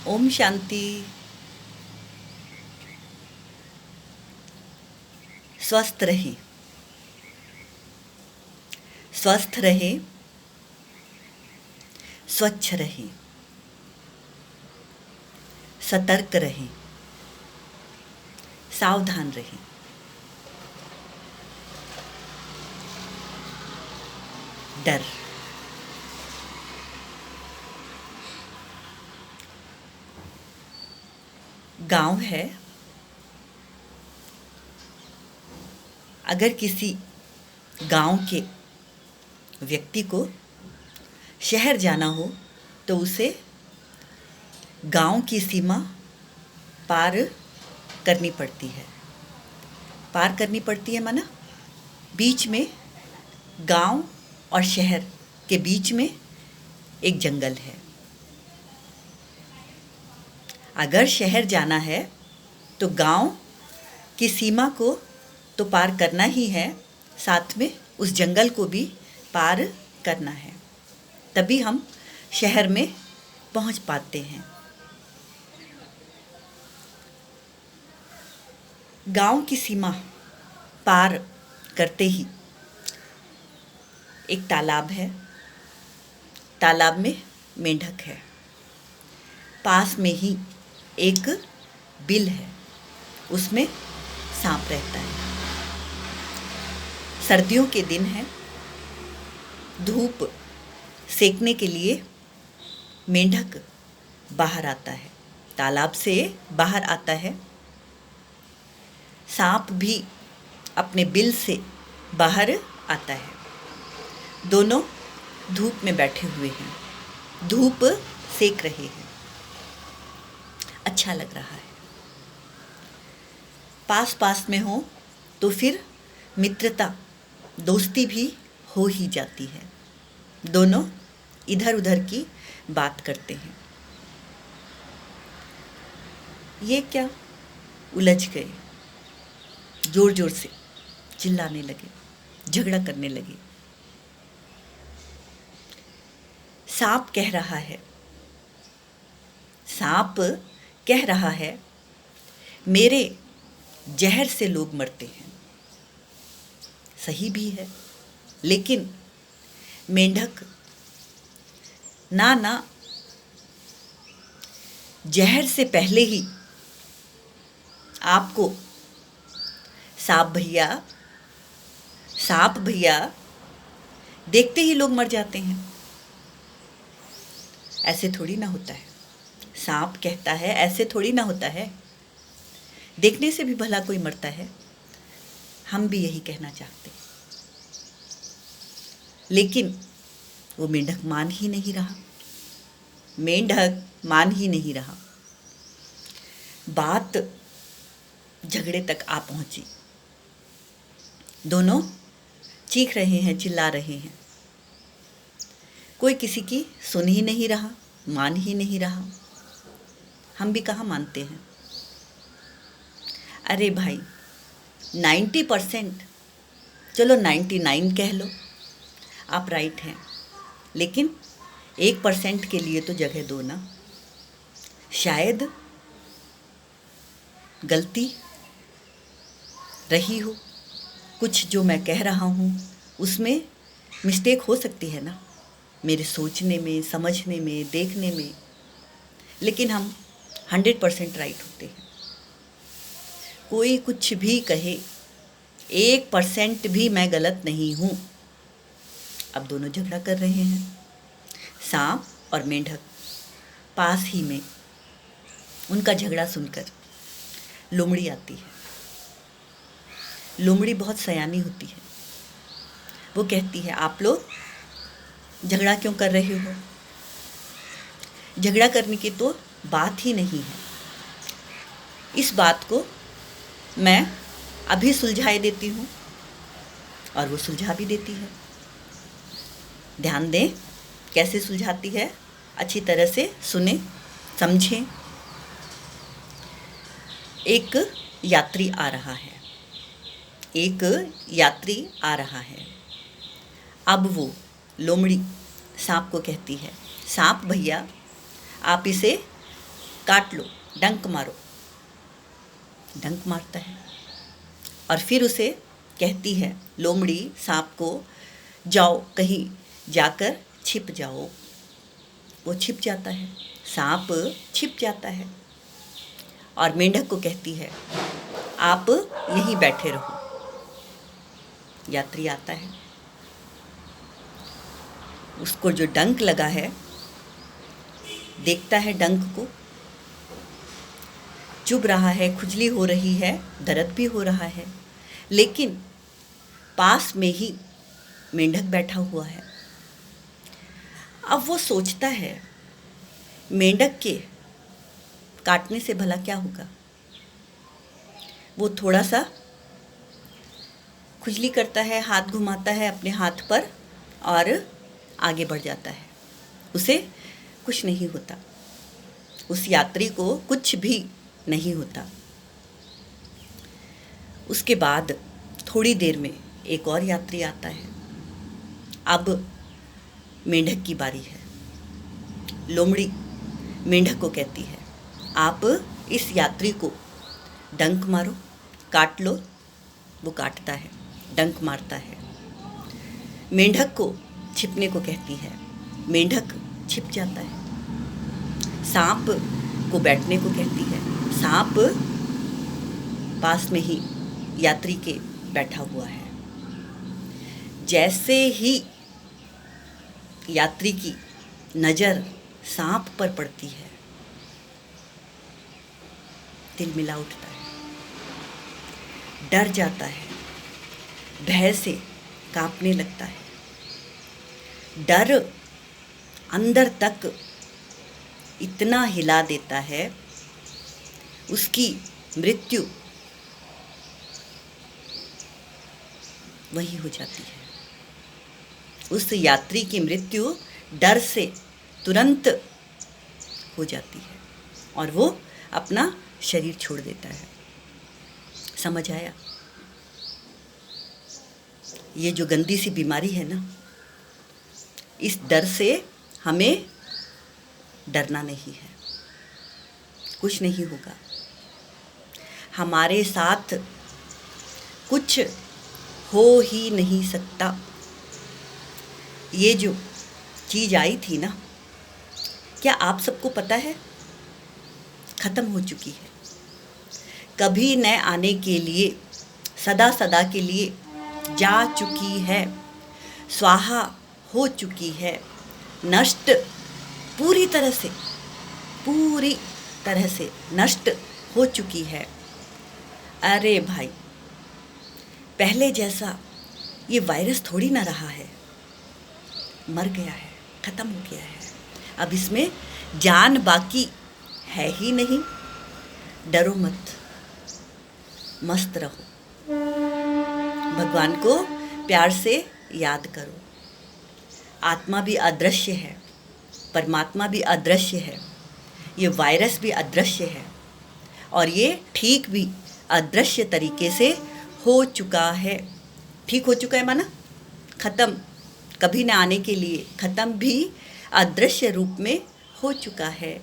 ओम शांति। स्वस्थ रहे, स्वस्थ रहे, स्वच्छ रहे, सतर्क रहे, सावधान रहे। डर, गांव है। अगर किसी गांव के व्यक्ति को शहर जाना हो तो उसे गांव की सीमा पार करनी पड़ती है। पार करनी पड़ती है माना बीच में, गांव और शहर के बीच में एक जंगल है। अगर शहर जाना है तो गांव की सीमा को तो पार करना ही है, साथ में उस जंगल को भी पार करना है, तभी हम शहर में पहुंच पाते हैं। गांव की सीमा पार करते ही एक तालाब है। तालाब में मेंढक है। पास में ही एक बिल है, उसमें सांप रहता है। सर्दियों के दिन है, धूप सेकने के लिए मेंढक बाहर आता है, तालाब से बाहर आता है। सांप भी अपने बिल से बाहर आता है। दोनों धूप में बैठे हुए हैं, धूप सेक रहे हैं। अच्छा लग रहा है। पास पास में हो तो फिर मित्रता, दोस्ती भी हो ही जाती है। दोनों इधर उधर की बात करते हैं। ये क्या, उलझ गए, जोर जोर से चिल्लाने लगे, झगड़ा करने लगे। सांप कह रहा है, सांप कह रहा है, मेरे जहर से लोग मरते हैं। सही भी है, लेकिन मेंढक ना ना, जहर से पहले ही आपको सांप भैया देखते ही लोग मर जाते हैं। ऐसे थोड़ी ना होता है। सांप कहता है ऐसे थोड़ी ना होता है, देखने से भी भला कोई मरता है। हम भी यही कहना चाहते, लेकिन वो मेंढक मान ही नहीं रहा। मेंढक मान ही नहीं रहा। बात झगड़े तक आ पहुंची। दोनों चीख रहे हैं, चिल्ला रहे हैं। कोई किसी की सुन ही नहीं रहा, मान ही नहीं रहा। हम भी कहाँ मानते हैं। अरे भाई, 90%, चलो 99 कह लो, आप राइट हैं, लेकिन 1% के लिए तो जगह दो ना। शायद गलती रही हो, कुछ जो मैं कह रहा हूँ उसमें मिस्टेक हो सकती है ना, मेरे सोचने में, समझने में, देखने में, लेकिन हम 100% राइट होते हैं। कोई कुछ भी कहे, 1% भी मैं गलत नहीं हूँ। अब दोनों झगड़ा कर रहे हैं। सांप और मेंढक पास ही में। उनका झगड़ा सुनकर लोमड़ी आती है। लोमड़ी बहुत सयानी होती है। वो कहती है, आप लोग झगड़ा क्यों कर रहे हो? झगड़ा करने की तो बात ही नहीं है। इस बात को मैं अभी सुलझाए देती हूँ। और वो सुलझा भी देती है। ध्यान दें कैसे सुलझाती है, अच्छी तरह से सुने, समझें। एक यात्री आ रहा है। एक यात्री आ रहा है। अब वो लोमड़ी सांप को कहती है, सांप भैया, आप इसे काट लो, डंक मारो। डंक मारता है और फिर उसे कहती है लोमड़ी सांप को, जाओ कहीं जाकर छिप जाओ। वो छिप जाता है, सांप छिप जाता है और मेंढक को कहती है आप यहीं बैठे रहो। यात्री आता है, उसको जो डंक लगा है देखता है, डंक को चुभ रहा है, खुजली हो रही है, दर्द भी हो रहा है, लेकिन पास में ही मेंढक बैठा हुआ है। अब वो सोचता है मेंढक के काटने से भला क्या होगा। वो थोड़ा सा खुजली करता है, हाथ घुमाता है अपने हाथ पर और आगे बढ़ जाता है। उसे कुछ नहीं होता, उस यात्री को कुछ भी नहीं होता। उसके बाद थोड़ी देर में एक और यात्री आता है। अब मेंढक की बारी है। लोमड़ी मेंढक को कहती है आप इस यात्री को डंक मारो, काट लो। वो काटता है, डंक मारता है। मेंढक को छिपने को कहती है, मेंढक छिप जाता है। सांप को बैठने को कहती है, सांप पास में ही यात्री के बैठा हुआ है। जैसे ही यात्री की नज़र सांप पर पड़ती है, तिलमिला उठता है, डर जाता है, भय से कांपने लगता है। डर अंदर तक इतना हिला देता है, उसकी मृत्यु वही हो जाती है। उस यात्री की मृत्यु डर से तुरंत हो जाती है और वो अपना शरीर छोड़ देता है। समझ आया? ये जो गंदी सी बीमारी है ना, इस डर से हमें डरना नहीं है, कुछ नहीं होगा। हमारे साथ कुछ हो ही नहीं सकता। ये जो चीज़ आई थी ना, क्या आप सबको पता है? ख़त्म हो चुकी है, कभी न आने के लिए, सदा सदा के लिए जा चुकी है, स्वाहा हो चुकी है, नष्ट पूरी तरह से नष्ट हो चुकी है। अरे भाई, पहले जैसा ये वायरस थोड़ी ना रहा है, मर गया है, ख़त्म हो गया है। अब इसमें जान बाकी है ही नहीं। डरो मत, मस्त रहो, भगवान को प्यार से याद करो। आत्मा भी अदृश्य है, परमात्मा भी अदृश्य है, ये वायरस भी अदृश्य है और ये ठीक भी अदृश्य तरीके से हो चुका है। ठीक हो चुका है माना ख़त्म, कभी न आने के लिए ख़त्म भी अदृश्य रूप में हो चुका है।